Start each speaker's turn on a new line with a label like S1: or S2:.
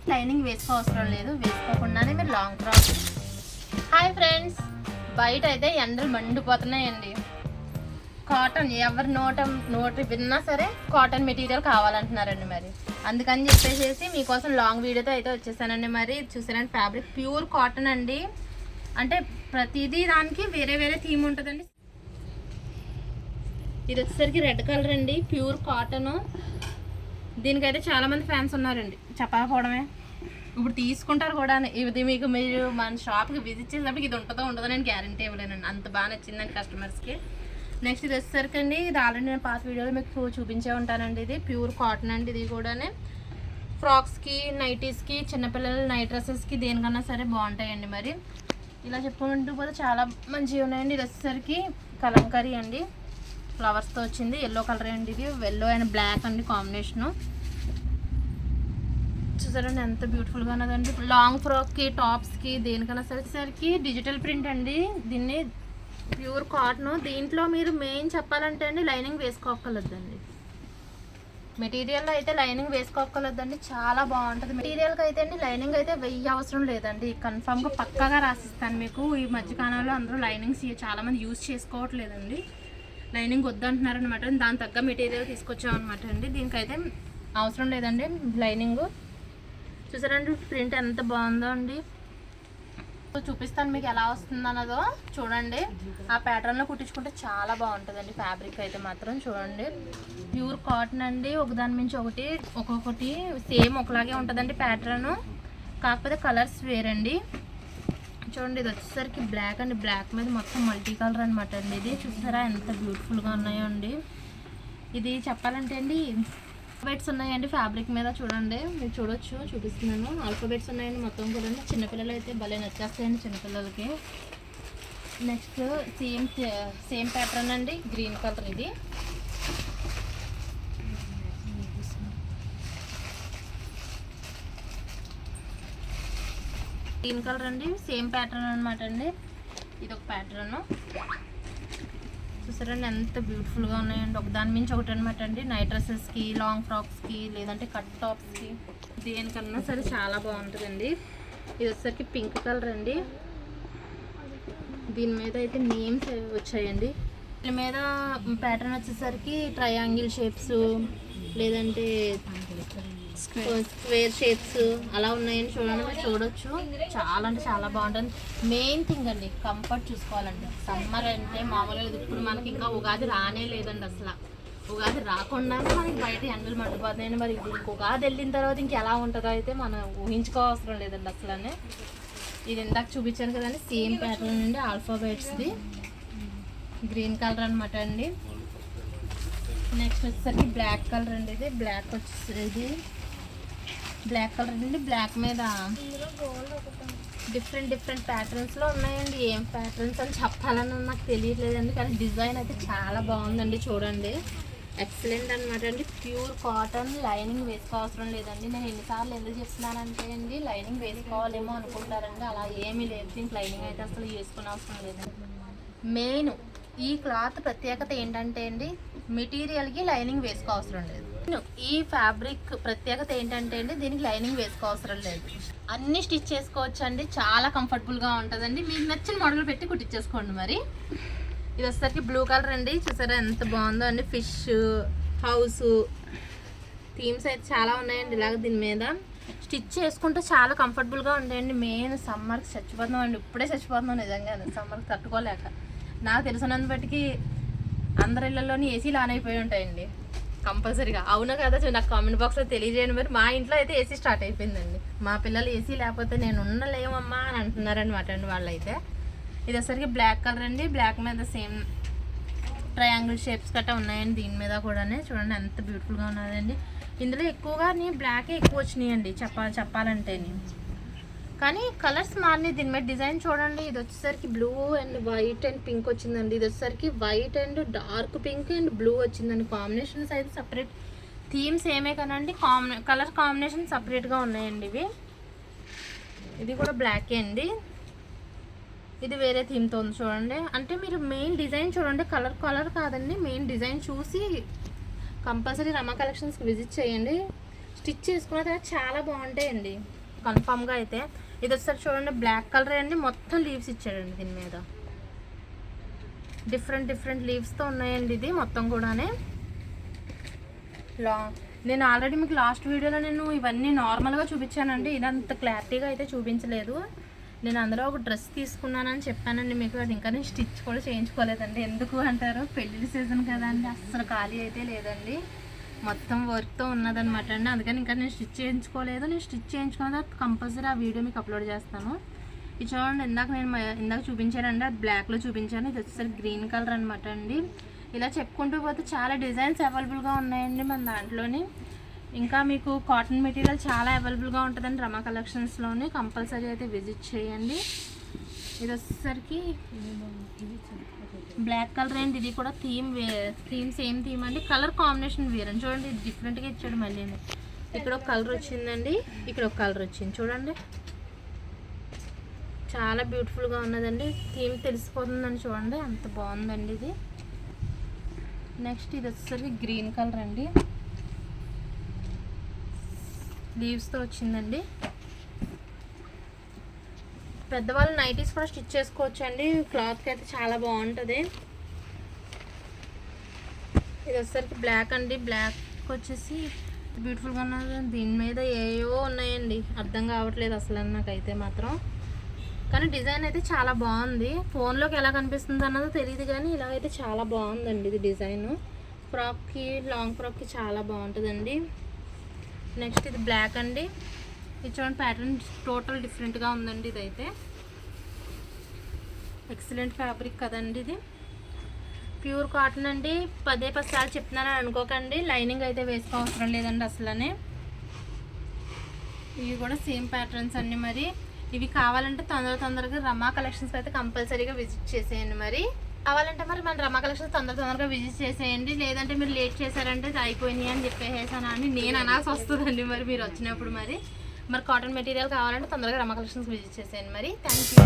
S1: Lining వేసుకోవసరం లేదు, వేసుకోకుండానే మీరు long frock. Hi friends, బయట అయితే ఎండలు మండిపోతున్నాయండి. కాటన్ ఎవరి నోటి విన్నా సరే కాటన్ మెటీరియల్ కావాలంటున్నారండి. మరి అందుకని చెప్పేసి మీకోసం లాంగ్ వీడియోతో అయితే వచ్చేసానండి. మరి చూసారండి, ఫ్యాబ్రిక్ ప్యూర్ కాటన్ అండి. అంటే ప్రతిదీ దానికి వేరే వేరే థీమ్ ఉంటుందండి. ఇది వచ్చేసరికి రెడ్ కలర్ అండి, ప్యూర్ కాటన్. దీనికైతే చాలామంది ఫ్యాన్స్ ఉన్నారండి, చెప్పకపోవడమే. ఇప్పుడు తీసుకుంటారు కూడా. ఇది మీకు మీరు మన షాప్కి విజిట్ చేసినప్పుడు ఇది ఉంటుందో ఉండదో నేను గ్యారంటీ ఇవ్వలేనండి, అంత బాగా నచ్చిందండి కస్టమర్స్కి. నెక్స్ట్ ఇది వచ్చేసరికి అండి, ఇది ఆల్రెడీ నేను పాత వీడియోలో మీకు చూపించే ఉంటానండి. ఇది ప్యూర్ కాటన్ అండి. ఇది కూడా ఫ్రాక్స్కి, నైటీస్కి, చిన్నపిల్లల నైట్ డ్రెస్సెస్కి దేనికన్నా సరే బాగుంటాయండి. మరి ఇలా చెప్పుకుంటూ పోతే చాలా మంచిగా ఉన్నాయండి. ఇది వచ్చేసరికి కలంకరీ అండి, ఫ్లవర్స్తో వచ్చింది. ఎల్లో కలర్ అండి, ఇది ఎల్లో అండ్ బ్లాక్ అండి కాంబినేషను. చూసారండి ఎంత బ్యూటిఫుల్గా ఉన్నదండి. లాంగ్ ఫ్రాక్కి, టాప్స్కి దేనికన్నా సరికి డిజిటల్ ప్రింట్ అండి. దీన్ని ప్యూర్ కాటన్. దీంట్లో మీరు మెయిన్ చెప్పాలంటే అండి లైనింగ్ వేసుకోక్కర్లేదండి. మెటీరియల్లో అయితే లైనింగ్ వేసుకోక్కర్లేదండి, చాలా బాగుంటుంది. మెటీరియల్కి అయితే అండి లైనింగ్ అయితే వెయ్యి అవసరం లేదండి, కన్ఫామ్గా పక్కాగా రాసిస్తాను మీకు. ఈ మధ్యకాలంలో అందరూ లైనింగ్స్ చాలామంది యూజ్ చేసుకోవట్లేదండి, లైనింగ్ వద్దంటున్నారనమాట. దాని తగ్గ మెటీరియల్ తీసుకొచ్చామన్నమాట అండి. దీనికైతే అవసరం లేదండి లైనింగ్. చూసారండి ప్రింట్ ఎంత బాగుందో అండి. చూపిస్తాను మీకు ఎలా వస్తుంది అన్నదో. చూడండి, ఆ ప్యాటర్న్లో కుట్టించుకుంటే చాలా బాగుంటుందండి. ఫ్యాబ్రిక్ అయితే మాత్రం చూడండి, ప్యూర్ కాటన్ అండి. ఒకదాని మించి ఒకటి, ఒక్కొక్కటి సేమ్ ఒకలాగే ఉంటుందండి ప్యాటర్న్, కాకపోతే కలర్స్ వేరండి. చూడండి, ఇది వచ్చేసరికి బ్లాక్ అండి. బ్లాక్ మీద మొత్తం మల్టీ కలర్ అనమాట అండి. ఇది చూసారా ఎంత బ్యూటిఫుల్గా ఉన్నాయో అండి. ఇది చెప్పాలంటే అండి ఆల్ఫాబెట్స్ ఉన్నాయండి ఫ్యాబ్రిక్ మీద. చూడండి, మీరు చూడొచ్చు, చూపిస్తున్నాను. ఆల్ఫాబెట్స్ ఉన్నాయండి మొత్తం కూడా. చిన్నపిల్లలు అయితే భలే నచ్చేస్తాయండి చిన్నపిల్లలకి. నెక్స్ట్ సేమ్ ప్యాటర్న్ అండి, గ్రీన్ కలర్. ఇది గ్రీన్ కలర్ అండి, సేమ్ ప్యాటర్న్ అనమాట అండి. ఇది ఒక ప్యాటర్న్. చూసారండి ఎంత బ్యూటిఫుల్గా ఉన్నాయండి, ఒకదాని మించి ఒకటి అనమాట అండి. నైట్ డ్రెస్సెస్కి, లాంగ్ ఫ్రాక్స్కి, లేదంటే కట్ టాప్స్కి దేనికన్నా సరే చాలా బాగుంటుందండి. ఇది వచ్చేసరికి పింక్ కలర్ అండి. దీని మీద అయితే నేమ్స్ వచ్చాయండి. దీని మీద ప్యాటర్న్ వచ్చేసరికి ట్రయాంగిల్ షేప్స్, లేదంటే స్క్వేర్ షేప్స్ అలా ఉన్నాయండి. చూడండి, మీరు చూడొచ్చు. చాలా అంటే చాలా బాగుంటుంది. మెయిన్ థింగ్ అండి కంఫర్ట్ చూసుకోవాలండి. సమ్మర్ అంటే మామూలుగా ఇప్పుడు మనకి ఇంకా ఉగాది రానే లేదండి. అసలు ఉగాది రాకుండానే మనకి బయట ఎండలు మండిపోతున్నాయండి. మరి ఉగాది వెళ్ళిన తర్వాత ఇంకెలా ఉంటుందో అయితే మనం ఊహించుకోవసరం లేదండి అసలు. ఇది ఇందాక చూపించాను కదండి, సేమ్ ప్యాటర్న్ అండి, ఆల్ఫాబెట్స్ది, గ్రీన్ కలర్ అనమాట అండి. నెక్స్ట్ వచ్చేసరికి బ్లాక్ కలర్ అండి. ఇది బ్లాక్ వచ్చేసి బ్లాక్ కలర్ అండి. బ్లాక్ మీద డిఫరెంట్ ప్యాటర్న్స్లో ఉన్నాయండి. ఏం ప్యాటర్న్స్ అని చెప్పాలని నాకు తెలియట్లేదండి, కానీ డిజైన్ అయితే చాలా బాగుందండి. చూడండి, ఎక్సలెంట్ అనమాట అండి. ప్యూర్ కాటన్, లైనింగ్ వేసుకోవసరం లేదండి. నేను ఎన్నిసార్లు ఎందుకు చెప్తున్నానంటే అండి, లైనింగ్ వేసుకోవాలేమో అనుకుంటారండి, అలా ఏమీ లేదు. దీనికి లైనింగ్ అయితే అసలు వేసుకునే అవసరం లేదండి. మెయిన్ ఈ క్లాత్ ప్రత్యేకత ఏంటంటే అండి, మెటీరియల్కి లైనింగ్ వేసుకోవసరం లేదు. ఈ ఫ్యాబ్రిక్ ప్రత్యేకత ఏంటంటే అండి, దీనికి లైనింగ్ వేసుకోవసరం లేదు, అన్నీ స్టిచ్ చేసుకోవచ్చు అండి. చాలా కంఫర్టబుల్గా ఉంటుందండి. మీకు నచ్చిన మోడల్ పెట్టి కుట్టించేసుకోండి. మరి ఇది వచ్చేసరికి బ్లూ కలర్ అండి. చూసారా ఎంత బాగుందో అండి. ఫిష్ హౌస్ థీమ్స్ అయితే చాలా ఉన్నాయండి. ఇలాగ దీని మీద స్టిచ్ చేసుకుంటే చాలా కంఫర్టబుల్గా ఉంటాయండి. మెయిన్ సమ్మర్కి చచ్చిపోతున్నాం అండి, ఇప్పుడే చచ్చిపోతున్నాం నిజంగానే, సమ్మర్కి తట్టుకోలేక. నాకు తెలిసినంత బట్టికి అందరి ఇళ్లలోని ఏసీలు ఆన్ అయిపోయి ఉంటాయండి కంపల్సరీగా. అవునా కదా, నాకు కామెంట్ బాక్స్లో తెలియజేయండి. మరి మా ఇంట్లో అయితే ఏసీ స్టార్ట్ అయిపోయిందండి. మా పిల్లలు ఏసీ లేకపోతే నేను ఉండలేమమ్మా అని అంటున్నారనమాట అండి వాళ్ళైతే. ఇది వచ్చరికి బ్లాక్ కలర్ అండి. బ్లాక్ మీద సేమ్ ట్రయాంగిల్ షేప్స్ గట్రా ఉన్నాయండి దీని మీద కూడా. చూడండి ఎంత బ్యూటిఫుల్గా ఉన్నదండి. ఇందులో ఎక్కువగా బ్లాకే ఎక్కువ వచ్చినాయండి చెప్పాలంటే. కానీ కలర్స్ మారినాయి దీని మీద. డిజైన్ చూడండి, ఇది వచ్చేసరికి blue and white and pink వచ్చిందండి. ఇది వచ్చేసరికి white and dark pink and blue వచ్చిందండి. కాంబినేషన్స్ అయితే సపరేట్, థీమ్స్ ఏమే కానండి, కలర్ కాంబినేషన్ సపరేట్గా ఉన్నాయండి ఇవి. ఇది కూడా బ్లాకే అండి. ఇది వేరే థీమ్తో ఉంది చూడండి. అంటే మీరు మెయిన్ డిజైన్ చూడండి, కలర్ కాదండి, మెయిన్ డిజైన్ చూసి కంపల్సరీ రమా కలెక్షన్స్కి విజిట్ చేయండి. స్టిచ్ చేసుకున్న తర్వాత చాలా బాగుంటాయండి కన్ఫామ్గా అయితే. ఇది ఒకసారి చూడండి, బ్లాక్ కలర్ అండి, మొత్తం లీవ్స్ ఇచ్చాడండి దీని మీద. డిఫరెంట్ లీవ్స్తో ఉన్నాయండి ఇది మొత్తం కూడానే. నేను ఆల్రెడీ మీకు లాస్ట్ వీడియోలో నేను ఇవన్నీ నార్మల్గా చూపించానండి, ఇదంత క్లారిటీగా అయితే చూపించలేదు. నేను అందులో ఒక డ్రెస్ తీసుకున్నానని చెప్పానండి మీకు, అది ఇంకా నేను స్టిచ్ కూడా చేయించుకోలేదండి. ఎందుకు అంటారు, పెళ్ళిళ్ళ సీజన్ కదా అండి, అస్సలు ఖాళీ అయితే లేదండి, మొత్తం వర్క్తో ఉన్నదనమాట అండి. అందుకని ఇంకా నేను స్టిచ్ చేయించుకోలేదు. నేను స్టిచ్ చేయించుకున్న కంపల్సరీ ఆ వీడియో మీకు అప్లోడ్ చేస్తాను. ఇది చూడండి, ఇందాక చూపించానండి, అది బ్లాక్లో చూపించాను. ఇది వచ్చేసరికి గ్రీన్ కలర్ అనమాట అండి. ఇలా చెప్పుకుంటూ పోతే చాలా డిజైన్స్ అవైలబుల్గా ఉన్నాయండి మన దాంట్లోని. ఇంకా మీకు కాటన్ మెటీరియల్ చాలా అవైలబుల్గా ఉంటుందండి రమా కలెక్షన్స్లోని. కంపల్సరీ అయితే విజిట్ చేయండి. ఇది వచ్చేసరికి బ్లాక్ కలర్ అండి, ఇది కూడా సేమ్ థీమ్ అండి. కలర్ కాంబినేషన్ వేరే చూడండి, ఇది డిఫరెంట్గా ఇచ్చాడు మళ్ళీ. ఇక్కడ ఒక కలర్ వచ్చిందండి, ఇక్కడ ఒక కలర్ వచ్చింది చూడండి, చాలా బ్యూటిఫుల్గా ఉన్నదండి. థీమ్ తెలిసిపోతుందండి చూడండి, అంత బాగుందండి ఇది. నెక్స్ట్ ఇది వచ్చేసరికి గ్రీన్ కలర్ అండి, లీవ్స్తో వచ్చిందండి. పెద్దవాళ్ళు నైటీస్ కూడా స్టిచ్ చేసుకోవచ్చు అండి, క్లాత్కి అయితే చాలా బాగుంటుంది. ఇది వచ్చేసరికి బ్లాక్ అండి, బ్లాక్ వచ్చేసి బ్యూటిఫుల్గా ఉన్నది. దీని మీద ఏవో ఉన్నాయండి, అర్థం కావట్లేదు అసలు నాకైతే మాత్రం. కానీ డిజైన్ అయితే చాలా బాగుంది. ఫోన్లోకి ఎలా కనిపిస్తుంది అన్నదో తెలియదు, కానీ ఇలా అయితే చాలా బాగుందండి ఇది డిజైన్. ఫ్రాక్కి, లాంగ్ ఫ్రాక్కి చాలా బాగుంటుందండి. నెక్స్ట్ ఇది బ్లాక్ అండి, ఇది చూడండి ప్యాటర్న్ టోటల్ డిఫరెంట్గా ఉందండి. ఇదైతే ఎక్సలెంట్ ఫ్యాబ్రిక్ కదండి, ఇది ప్యూర్ కాటన్ అండి. పదే సార్లు చెప్తున్నానని అనుకోకండి, లైనింగ్ అయితే వేసుకోవసరం లేదండి అసలనే. ఇవి కూడా సేమ్ ప్యాటర్న్స్ అండి. మరి ఇవి కావాలంటే తొందరగా రమా కలెక్షన్స్ అయితే కంపల్సరీగా విజిట్ చేసేయండి. మరి కావాలంటే మరి మన రమా కలెక్షన్స్ తొందరగా విజిట్ చేసేయండి. లేదంటే మీరు లేట్ చేశారంటే అయిపోయినాయి అని చెప్పేసాను అని నేను అనాల్సి వస్తుందండి మరి మీరు వచ్చినప్పుడు. మరి కాటన్ మెటీరియల్ కావాలంటే తొందరగా రమా కలెక్షన్స్ విజిట్ చేసేయండి. మరి థ్యాంక్ యూ.